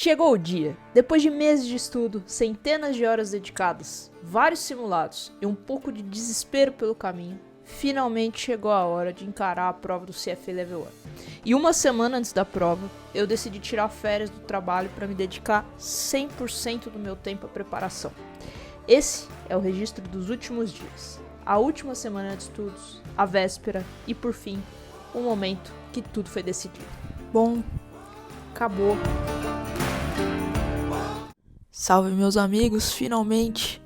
Chegou o dia. Depois de meses de estudo, centenas de horas dedicadas, vários simulados e um pouco de desespero pelo caminho, finalmente chegou a hora de encarar a prova do CFA Level 1. E uma semana antes da prova, eu decidi tirar férias do trabalho para me dedicar 100% do meu tempo à preparação. Esse é o registro dos últimos dias, a última semana de estudos, a véspera e, por fim, o momento que tudo foi decidido. Bom, acabou. Salve, meus amigos, finalmente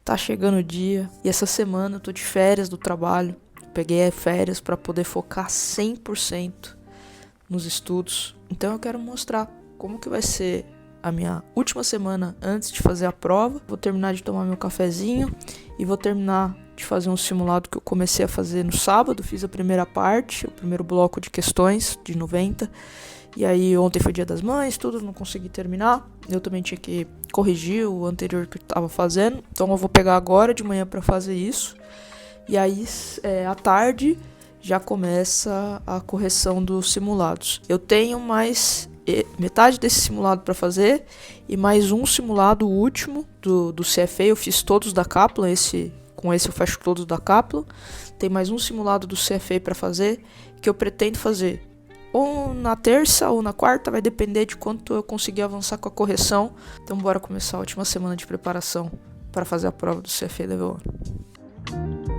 tá chegando o dia. E essa semana eu tô de férias do trabalho. Peguei férias para poder focar 100% nos estudos. Então eu quero mostrar como que vai ser a minha última semana antes de fazer a prova. Vou terminar de tomar meu cafezinho e vou terminar de fazer um simulado que eu comecei a fazer no sábado. Fiz a primeira parte, o primeiro bloco de questões de 90. E aí ontem foi dia das mães, tudo, não consegui terminar. Eu também tinha que corrigir o anterior que eu tava fazendo. Então eu vou pegar agora de manhã para fazer isso. E aí à tarde já começa a correção dos simulados. Eu tenho mais metade desse simulado para fazer e mais um simulado último do CFA. Eu fiz todos da Kaplan, com esse eu fecho todos da Kaplan. Tem mais um simulado do CFA para fazer que eu pretendo fazer ou na terça ou na quarta, vai depender de quanto eu conseguir avançar com a correção. Então bora começar a última semana de preparação para fazer a prova do CFA Level 1.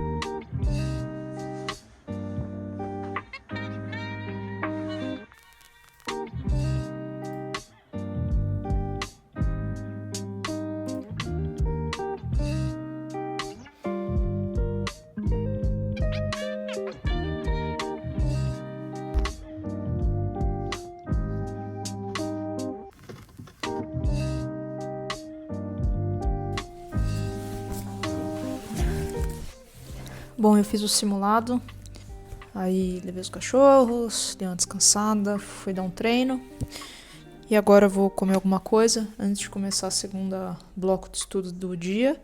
Bom, eu fiz o simulado, aí levei os cachorros, dei uma descansada, fui dar um treino. E agora eu vou comer alguma coisa antes de começar a segunda bloco de estudo do dia,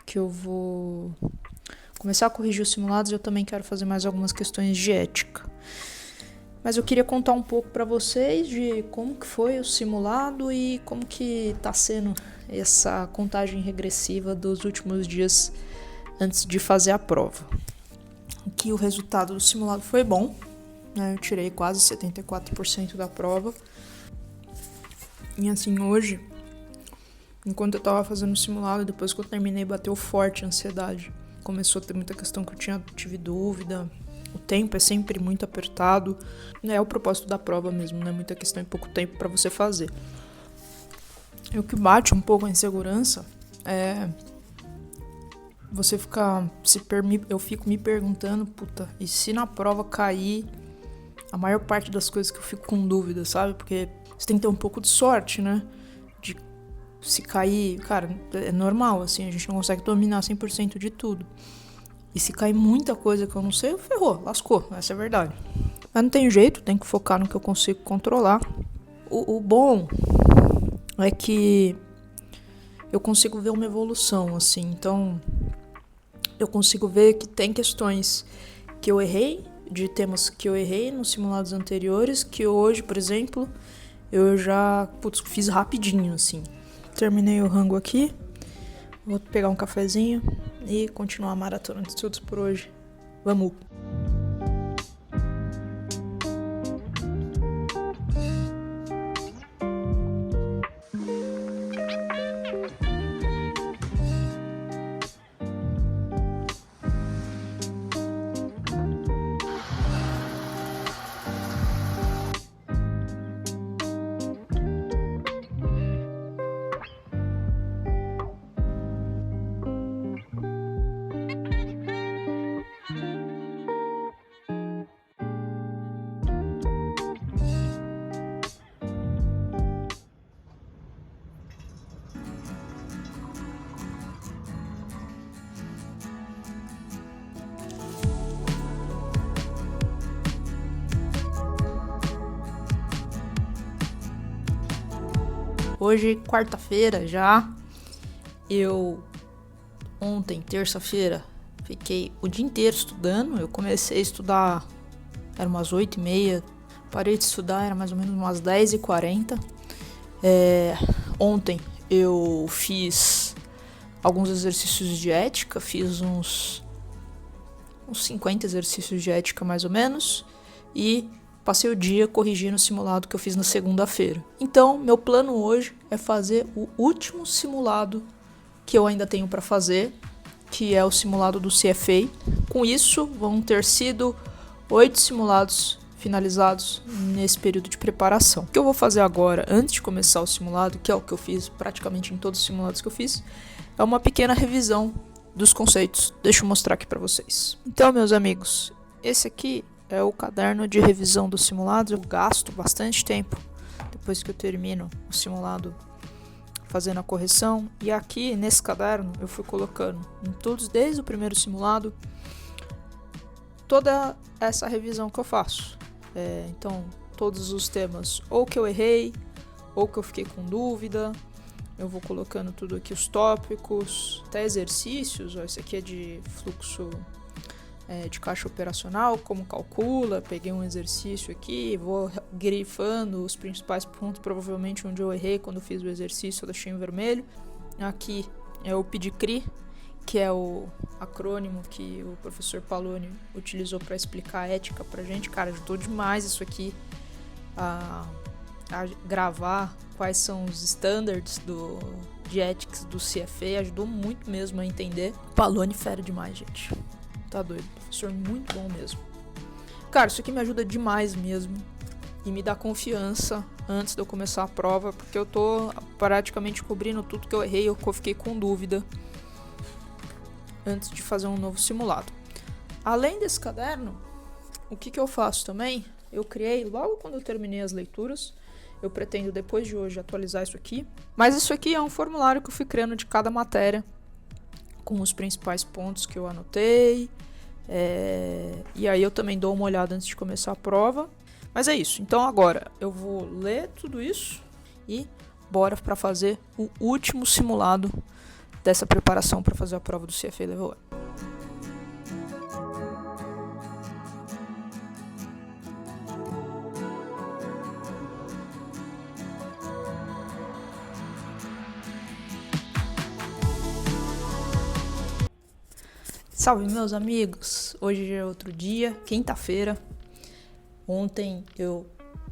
que eu vou começar a corrigir os simulados e eu também quero fazer mais algumas questões de ética. Mas eu queria contar um pouco para vocês de como que foi o simulado e como que tá sendo essa contagem regressiva dos últimos dias antes de fazer a prova. Aqui o resultado do simulado foi bom, né? Eu tirei quase 74% da prova. E assim, hoje, enquanto eu tava fazendo o simulado, depois que eu terminei, bateu forte a ansiedade. Começou a ter muita questão que eu tive dúvida. O tempo é sempre muito apertado. É o propósito da prova mesmo, né? Muita questão e pouco tempo para você fazer. E o que bate um pouco a insegurança é você fica eu fico me perguntando, puta, e se na prova cair a maior parte das coisas que eu fico com dúvida, sabe? Porque você tem que ter um pouco de sorte, né? De se cair, cara, é normal, assim, a gente não consegue dominar 100% de tudo. E se cair muita coisa que eu não sei, ferrou, lascou, essa é a verdade. Mas não tem jeito, tem que focar no que eu consigo controlar. O bom é que eu consigo ver uma evolução, assim, então eu consigo ver que tem questões que eu errei, de temas que eu errei nos simulados anteriores, que hoje, por exemplo, eu já fiz rapidinho, assim. Terminei o rango aqui, vou pegar um cafezinho e continuar a maratona de estudos por hoje. Vamos! Hoje, quarta-feira já, ontem, terça-feira, fiquei o dia inteiro estudando. Eu comecei a estudar, era umas 8h30, parei de estudar, era mais ou menos umas 10h40. Ontem eu fiz alguns exercícios de ética, fiz uns 50 exercícios de ética mais ou menos, e passei o dia corrigindo o simulado que eu fiz na segunda-feira. Então, meu plano hoje é fazer o último simulado que eu ainda tenho para fazer, que é o simulado do CFA. Com isso, vão ter sido 8 simulados finalizados nesse período de preparação. O que eu vou fazer agora, antes de começar o simulado, que é o que eu fiz praticamente em todos os simulados que eu fiz, é uma pequena revisão dos conceitos. Deixa eu mostrar aqui para vocês. Então, meus amigos, esse aqui é o caderno de revisão dos simulados. Eu gasto bastante tempo depois que eu termino o simulado fazendo a correção. E aqui nesse caderno eu fui colocando em todos, desde o primeiro simulado, toda essa revisão que eu faço. Então, todos os temas ou que eu errei, ou que eu fiquei com dúvida. Eu vou colocando tudo aqui, os tópicos, até exercícios. Ó, esse aqui é de fluxo de caixa operacional, como calcula. Peguei um exercício aqui, vou grifando os principais pontos, provavelmente onde eu errei quando eu fiz o exercício, eu deixei em vermelho. Aqui é o PDCRI, que é o acrônimo que o professor Paloni utilizou para explicar a ética pra gente. Cara, ajudou demais isso aqui a gravar quais são os standards de ethics do CFA, ajudou muito mesmo a entender. Paloni fera demais, gente. Tá doido, professor muito bom mesmo. Cara, isso aqui me ajuda demais mesmo e me dá confiança antes de eu começar a prova, porque eu tô praticamente cobrindo tudo que eu errei ou que eu fiquei com dúvida antes de fazer um novo simulado. Além desse caderno, o que eu faço também? Eu criei, logo quando eu terminei as leituras, eu pretendo depois de hoje atualizar isso aqui, mas isso aqui é um formulário que eu fui criando de cada matéria, com os principais pontos que eu anotei, e aí eu também dou uma olhada antes de começar a prova. Mas é isso, então agora eu vou ler tudo isso e bora para fazer o último simulado dessa preparação para fazer a prova do CFA Level 1. Salve, meus amigos! Hoje é outro dia, quinta-feira. Ontem eu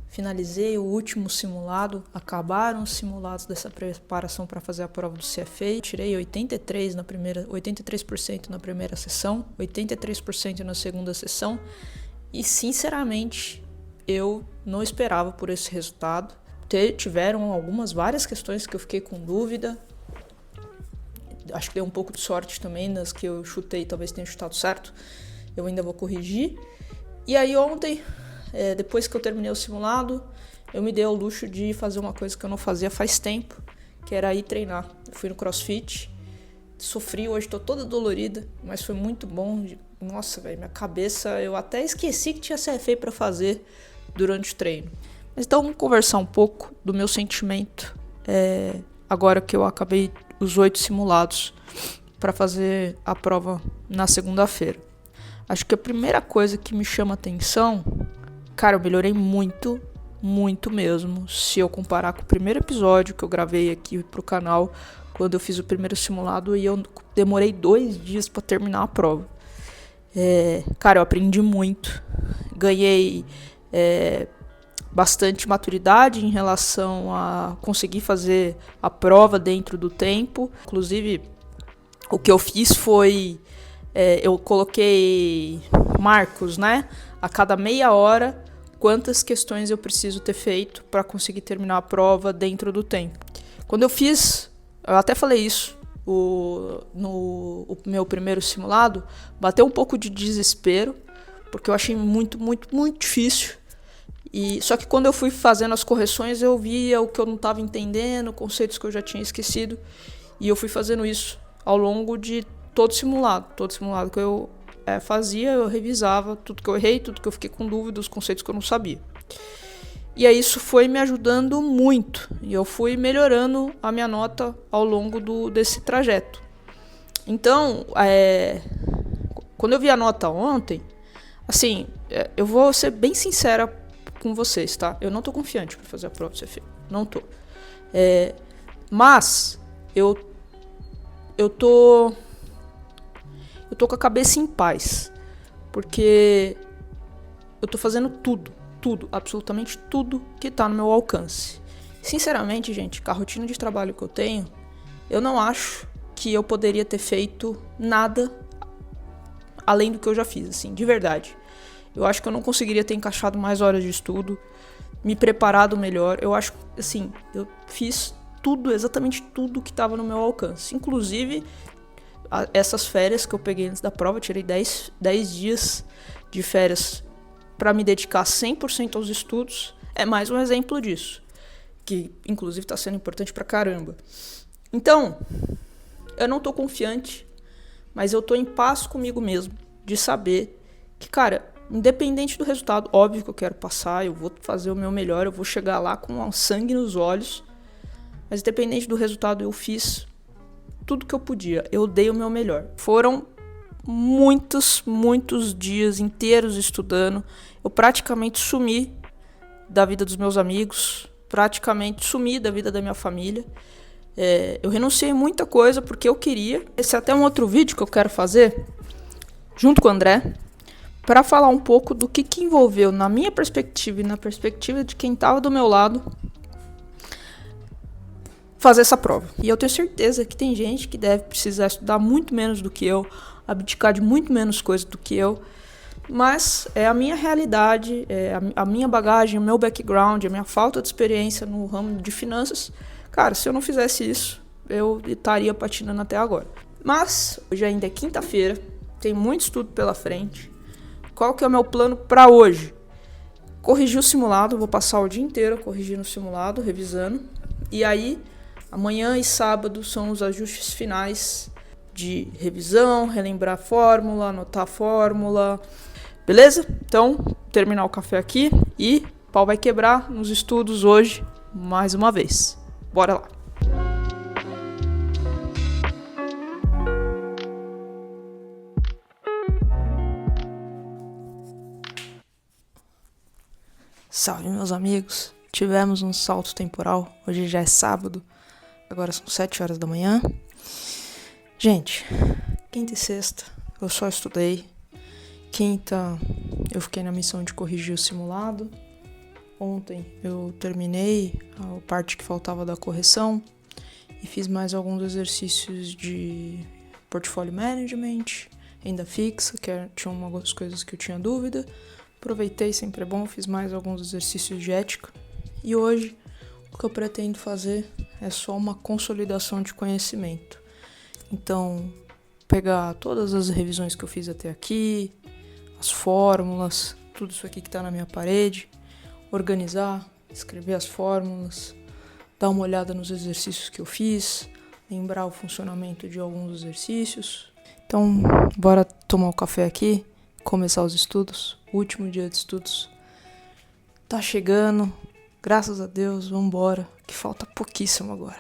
finalizei o último simulado, acabaram os simulados dessa preparação para fazer a prova do CFA. Tirei 83% na primeira sessão, 83% na segunda sessão e, sinceramente, eu não esperava por esse resultado. Tiveram várias questões que eu fiquei com dúvida. Acho que deu um pouco de sorte também nas que eu chutei, talvez tenha chutado certo. Eu ainda vou corrigir. E aí ontem, depois que eu terminei o simulado, eu me dei ao luxo de fazer uma coisa que eu não fazia faz tempo, que era ir treinar. Eu fui no CrossFit, sofri, hoje tô toda dolorida, mas foi muito bom. Nossa, velho, minha cabeça, eu até esqueci que tinha CFA para fazer durante o treino. Mas então vamos conversar um pouco do meu sentimento, agora que eu acabei os 8 simulados para fazer a prova na segunda-feira. Acho que a primeira coisa que me chama atenção, cara, eu melhorei muito, muito mesmo, se eu comparar com o primeiro episódio que eu gravei aqui pro canal, quando eu fiz o primeiro simulado e eu demorei 2 dias para terminar a prova. Cara, eu aprendi muito, ganhei bastante maturidade em relação a conseguir fazer a prova dentro do tempo. Inclusive, o que eu fiz foi, eu coloquei marcos, né? A cada meia hora, quantas questões eu preciso ter feito para conseguir terminar a prova dentro do tempo. Quando eu fiz, eu até falei isso, no meu primeiro simulado, bateu um pouco de desespero, porque eu achei muito, muito, muito difícil. Só que quando eu fui fazendo as correções, eu via o que eu não estava entendendo, conceitos que eu já tinha esquecido. E eu fui fazendo isso ao longo de todo simulado. Todo simulado que eu fazia, eu revisava tudo que eu errei, tudo que eu fiquei com dúvida, os conceitos que eu não sabia. E aí isso foi me ajudando muito. E eu fui melhorando a minha nota ao longo desse trajeto. Então, quando eu vi a nota ontem, assim, eu vou ser bem sincera com vocês, tá? Eu não tô confiante pra fazer a prova do CFA. Não tô. Mas eu tô com a cabeça em paz, porque eu tô fazendo tudo, absolutamente tudo que tá no meu alcance. Sinceramente, gente, com a rotina de trabalho que eu tenho, eu não acho que eu poderia ter feito nada além do que eu já fiz, assim, de verdade. Eu acho que eu não conseguiria ter encaixado mais horas de estudo, me preparado melhor. Eu acho, assim, eu fiz tudo, exatamente tudo que estava no meu alcance. Inclusive, essas férias que eu peguei antes da prova, eu tirei 10 dias de férias para me dedicar 100% aos estudos. É mais um exemplo disso, que inclusive está sendo importante pra caramba. Então, eu não tô confiante, mas eu tô em paz comigo mesmo, de saber que, cara, independente do resultado, óbvio que eu quero passar, eu vou fazer o meu melhor, eu vou chegar lá com sangue nos olhos, mas independente do resultado, eu fiz tudo que eu podia, eu dei o meu melhor. Foram muitos dias inteiros estudando, eu praticamente sumi da vida dos meus amigos, praticamente sumi da vida da minha família. Eu renunciei muita coisa porque eu queria. Esse é até um outro vídeo que eu quero fazer junto com o André, para falar um pouco do que envolveu na minha perspectiva e na perspectiva de quem estava do meu lado fazer essa prova. E eu tenho certeza que tem gente que deve precisar estudar muito menos do que eu, abdicar de muito menos coisa do que eu, mas é a minha realidade, é a minha bagagem, o meu background, a minha falta de experiência no ramo de finanças. Cara, se eu não fizesse isso, eu estaria patinando até agora. Mas hoje ainda é quinta-feira, tem muito estudo pela frente. Qual que é o meu plano para hoje? Corrigir o simulado, vou passar o dia inteiro corrigindo o simulado, revisando. E aí, amanhã e sábado são os ajustes finais de revisão, relembrar a fórmula, anotar a fórmula. Beleza? Então, terminar o café aqui e pau vai quebrar nos estudos hoje, mais uma vez. Bora lá! Salve, meus amigos! Tivemos um salto temporal, hoje já é sábado, agora são 7 horas da manhã. Gente, quinta e sexta eu só estudei. Quinta eu fiquei na missão de corrigir o simulado. Ontem eu terminei a parte que faltava da correção e fiz mais alguns exercícios de portfólio management, renda fixa, que tinha algumas coisas que eu tinha dúvida. Aproveitei, sempre é bom, fiz mais alguns exercícios de ética. E hoje o que eu pretendo fazer é só uma consolidação de conhecimento. Então, pegar todas as revisões que eu fiz até aqui, as fórmulas, tudo isso aqui que está na minha parede, organizar, escrever as fórmulas, dar uma olhada nos exercícios que eu fiz, lembrar o funcionamento de alguns exercícios. Então, bora tomar o café aqui, começar os estudos, último dia de estudos. Tá chegando, graças a Deus, vambora, que falta pouquíssimo agora.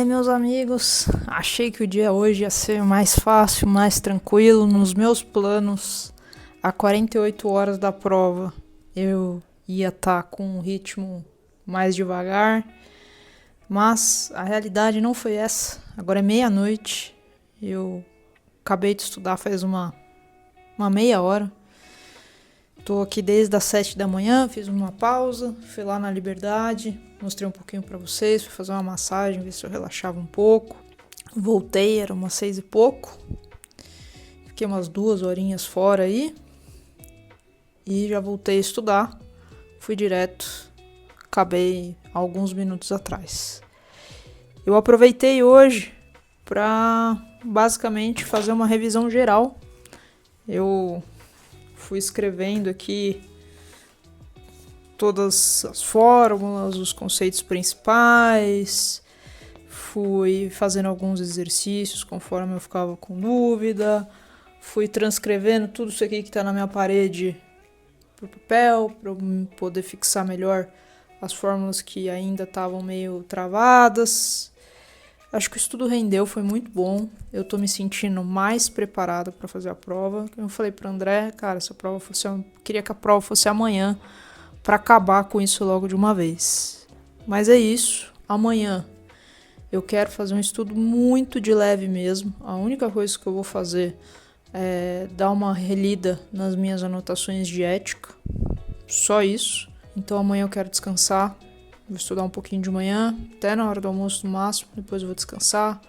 Meus amigos, achei que o dia hoje ia ser mais fácil, mais tranquilo. Nos meus planos, a 48 horas da prova, eu ia estar com um ritmo mais devagar, mas a realidade não foi essa. Agora é meia-noite, eu acabei de estudar faz uma meia hora. Tô aqui desde as 7 da manhã, fiz uma pausa, fui lá na Liberdade, mostrei um pouquinho pra vocês, fui fazer uma massagem, ver se eu relaxava um pouco. Voltei, era umas 6 e pouco. Fiquei umas 2 horinhas fora aí. E já voltei a estudar. Fui direto. Acabei alguns minutos atrás. Eu aproveitei hoje pra basicamente fazer uma revisão geral. Eu fui escrevendo aqui todas as fórmulas, os conceitos principais, fui fazendo alguns exercícios conforme eu ficava com dúvida, fui transcrevendo tudo isso aqui que está na minha parede pro papel, para eu poder fixar melhor as fórmulas que ainda estavam meio travadas. Acho que o estudo rendeu, foi muito bom. Eu tô me sentindo mais preparada para fazer a prova. Eu falei pro André, cara, se a prova fosse, queria que a prova fosse amanhã para acabar com isso logo de uma vez. Mas é isso. Amanhã eu quero fazer um estudo muito de leve mesmo. A única coisa que eu vou fazer é dar uma relida nas minhas anotações de ética. Só isso. Então amanhã eu quero descansar. Vou estudar um pouquinho de manhã, até na hora do almoço no máximo. Depois eu vou descansar,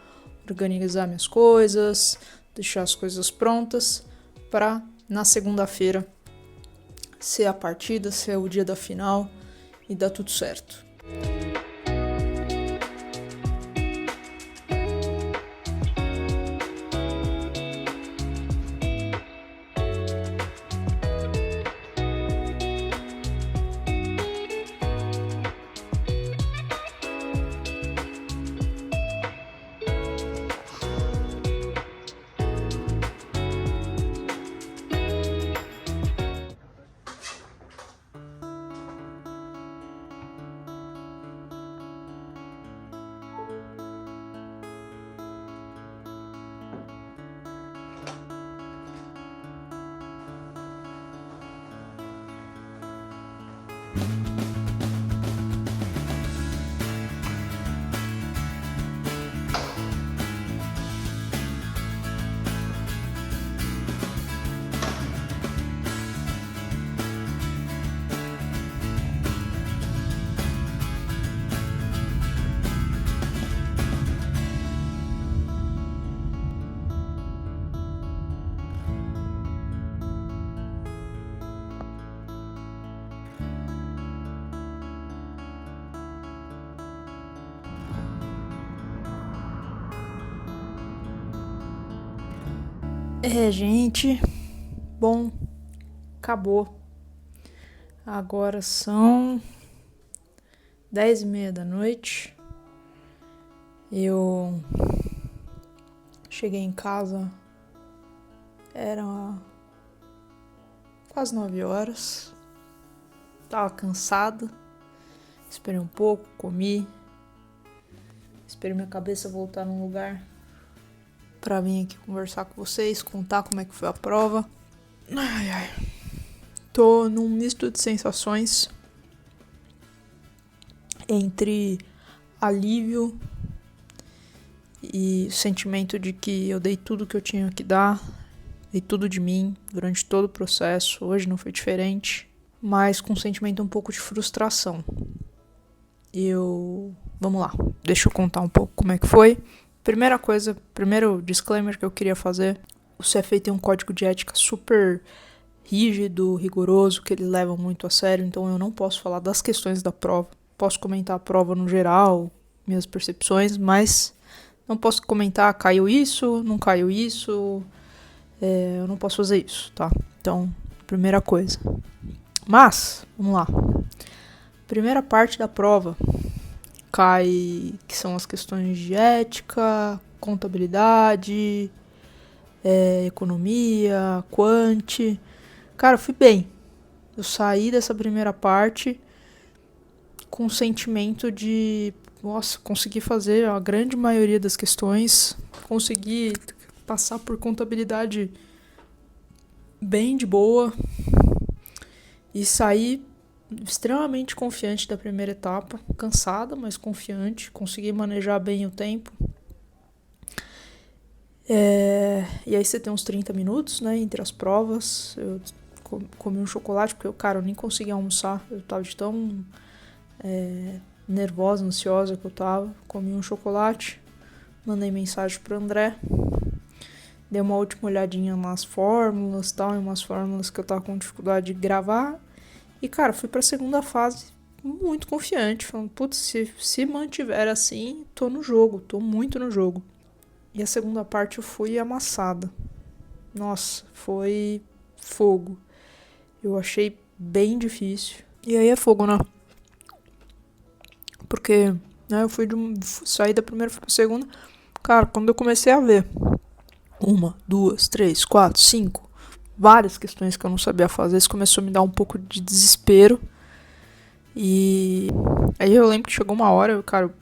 organizar minhas coisas, deixar as coisas prontas para na segunda-feira ser a partida, ser o dia da final e dar tudo certo. Gente, bom, acabou. Agora são 10:30 da noite. Eu cheguei em casa, era quase 9 horas. Tava cansada, esperei um pouco, comi, esperei minha cabeça voltar num lugar pra vir aqui conversar com vocês, contar como é que foi a prova. Ai. Tô num misto de sensações entre alívio e sentimento de que eu dei tudo que eu tinha que dar, dei tudo de mim durante todo o processo. Hoje não foi diferente, mas com um sentimento um pouco de frustração. Vamos lá, deixa eu contar um pouco como é que foi. Primeiro disclaimer que eu queria fazer: o CFA tem um código de ética super rígido, rigoroso, que eles levam muito a sério, então eu não posso falar das questões da prova. Posso comentar a prova no geral, minhas percepções, mas não posso comentar caiu isso, não caiu isso, eu não posso fazer isso, tá? Então, primeira coisa. Mas, vamos lá. Primeira parte da prova que são as questões de ética, contabilidade, economia, quant. Cara, eu fui bem. Eu saí dessa primeira parte com um sentimento de, nossa, consegui fazer a grande maioria das questões, consegui passar por contabilidade bem de boa e saí extremamente confiante da primeira etapa, cansada, mas confiante, consegui manejar bem o tempo. E aí você tem uns 30 minutos, né, entre as provas. Eu comi um chocolate, porque eu nem conseguia almoçar, eu tava de tão nervosa, ansiosa que eu tava. Comi um chocolate, mandei mensagem pro André, dei uma última olhadinha nas fórmulas, tal, em umas fórmulas que eu tava com dificuldade de gravar. E, cara, fui pra segunda fase muito confiante, falando, putz, se mantiver assim, tô no jogo, tô muito no jogo. E a segunda parte eu fui amassada. Nossa, foi fogo. Eu achei bem difícil. E aí é fogo, né? Porque, né, eu saí da primeira, fui pra segunda. Cara, quando eu comecei a ver 1, 2, 3, 4, 5, várias questões que eu não sabia fazer, isso começou a me dar um pouco de desespero. E aí eu lembro que chegou uma hora, cara,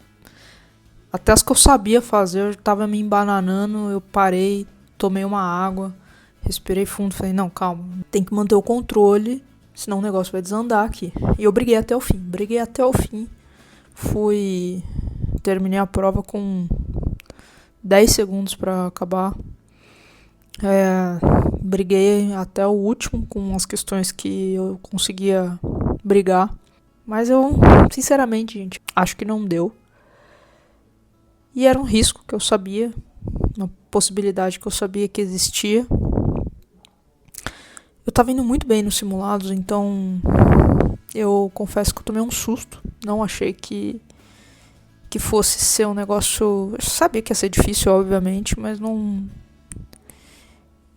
até as que eu sabia fazer, eu tava me embananando, eu parei, tomei uma água, respirei fundo, falei, não, calma, tem que manter o controle, senão o negócio vai desandar aqui. E eu briguei até o fim. Terminei a prova com 10 segundos pra acabar. Briguei até o último com as questões que eu conseguia brigar. Mas eu, sinceramente, gente, acho que não deu. E era um risco que eu sabia, uma possibilidade que eu sabia que existia. Eu tava indo muito bem nos simulados, então eu confesso que eu tomei um susto. Não achei que fosse ser um negócio. Eu sabia que ia ser difícil, obviamente, mas não.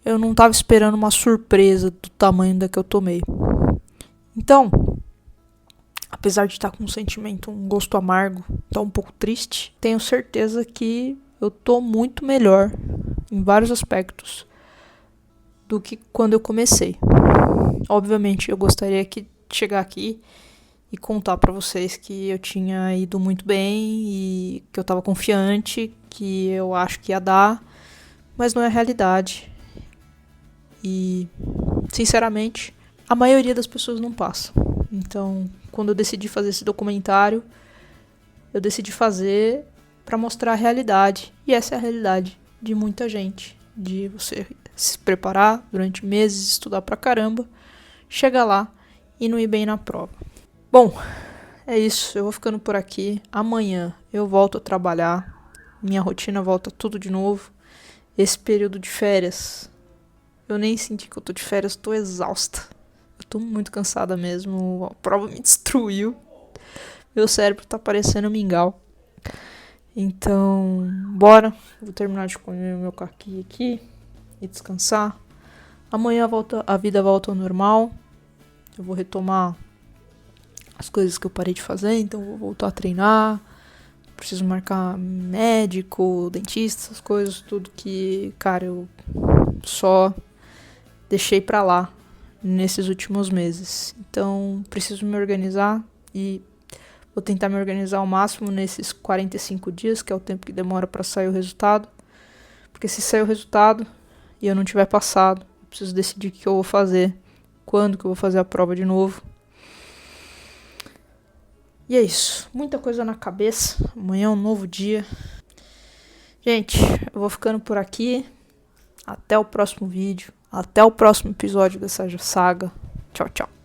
Eu não tava esperando uma surpresa do tamanho da que eu tomei. Então, apesar de estar com um sentimento, um gosto amargo, tá um pouco triste, tenho certeza que eu tô muito melhor em vários aspectos do que quando eu comecei. Obviamente, eu gostaria de chegar aqui e contar pra vocês que eu tinha ido muito bem e que eu tava confiante, que eu acho que ia dar, mas não é a realidade. E, sinceramente, a maioria das pessoas não passa. Então, quando eu decidi fazer esse documentário, eu decidi fazer pra mostrar a realidade. E essa é a realidade de muita gente. De você se preparar durante meses, estudar pra caramba, chegar lá e não ir bem na prova. Bom, é isso. Eu vou ficando por aqui. Amanhã eu volto a trabalhar. Minha rotina volta tudo de novo. Esse período de férias, eu nem senti que eu tô de férias, tô exausta. Eu tô muito cansada mesmo. A prova me destruiu. Meu cérebro tá parecendo mingau. Então, bora. Vou terminar de comer o meu caqui aqui e descansar. Amanhã a vida volta ao normal. Eu vou retomar as coisas que eu parei de fazer, então vou voltar a treinar. Preciso marcar médico, dentista, essas coisas, tudo que, cara, eu só deixei pra lá nesses últimos meses. Então, preciso me organizar e vou tentar me organizar ao máximo nesses 45 dias, que é o tempo que demora pra sair o resultado. Porque se sair o resultado e eu não tiver passado, eu preciso decidir o que eu vou fazer, quando que eu vou fazer a prova de novo. E é isso. Muita coisa na cabeça. Amanhã é um novo dia. Gente, eu vou ficando por aqui. Até o próximo vídeo. Até o próximo episódio dessa saga. Tchau, tchau.